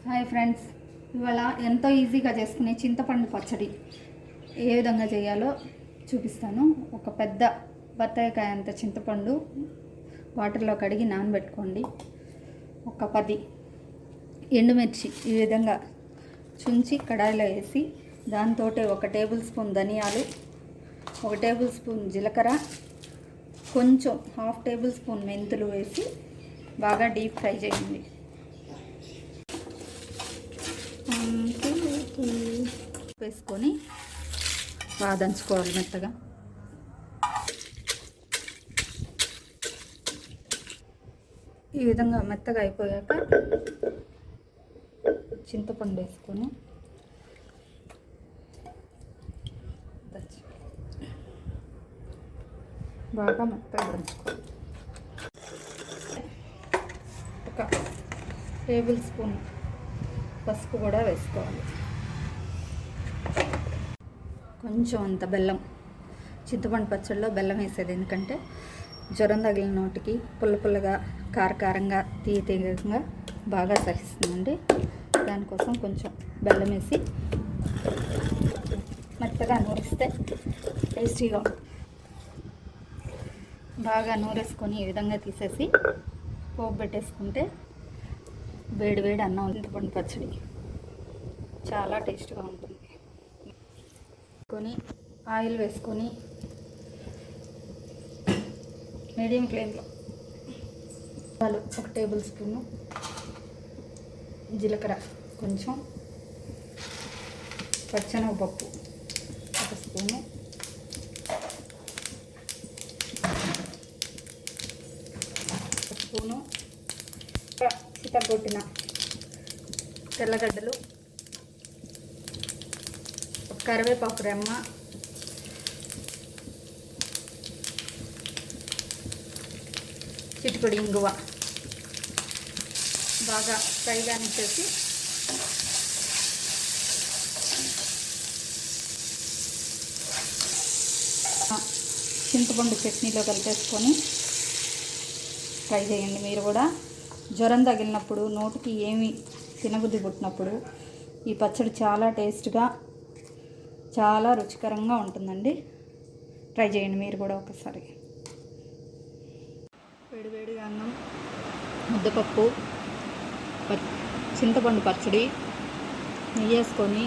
Hi friends, ఇవాళ ఎంతో ఈజీగా చేసుకునే చింతపండు పచ్చడి ఏ విధంగా చేయాలో చూపిస్తాను. ఒక పెద్ద బత్తాయికాయ అంత చింతపండు వాటర్లో కడిగి నానబెట్టుకోండి. ఒక 10 ఎండుమిర్చి ఈ విధంగా చుంచి కడాయిలో వేసి దాంతో 1 టేబుల్ స్పూన్ ధనియాలు, 1 టేబుల్ స్పూన్ జీలకర్ర, కొంచెం 1/2 టేబుల్ స్పూన్ మెంతులు వేసి బాగా డీప్ ఫ్రై చేయండి. వేసుకొని బాగా దంచుకోవాలి మెత్తగా. ఈ విధంగా మెత్తగా అయిపోయాక చింతపండు వేసుకొని బాగా మెత్తగా దంచుకోవాలి. 1 టేబుల్ స్పూన్ పసుపు కూడా వేసుకోవాలి. కొంచెం అంత బెల్లం, చింతపండు పచ్చడిలో బెల్లం వేసేది ఎందుకంటే జ్వరం తగిలిన నోటికి పుల్లగా కారంగా తీయగా బాగా సహిస్తుందండి. దానికోసం కొంచెం బెల్లం వేసి మెత్తగా నూరిస్తే టేస్టీగా బాగా నూరేసుకొని ఈ విధంగా తీసేసి పోపు పెట్టేసుకుంటే వేడి అన్నం చింతపండు పచ్చడి చాలా టేస్ట్గా ఉంటుంది. ఆయిల్ వేసుకొని మీడియం ఫ్లేమ్లో 1 టేబుల్ స్పూను జీలకర్ర, కొంచెం పచ్చెనగపప్పు 1 స్పూను, చితగొట్టిన తెల్లగడ్డలు, కరివేపాకు రెమ్మ, చిటికొడి ఇంగువ బాగా ఫ్రైగా చేసి చింతపండు చట్నీలో కలిపేసుకొని ఫ్రై చేయండి. మీరు కూడా జ్వరం తగిలినప్పుడు, నోటికి ఏమి తినబుద్ధి పుట్టినప్పుడు ఈ పచ్చడి చాలా టేస్ట్గా చాలా రుచికరంగా ఉంటుందండి. ట్రై చేయండి మీరు కూడా ఒకసారి. వేడిగా అన్నం, ముద్దపప్పు, చింతపండు పచ్చడి నెయ్యి వేసుకొని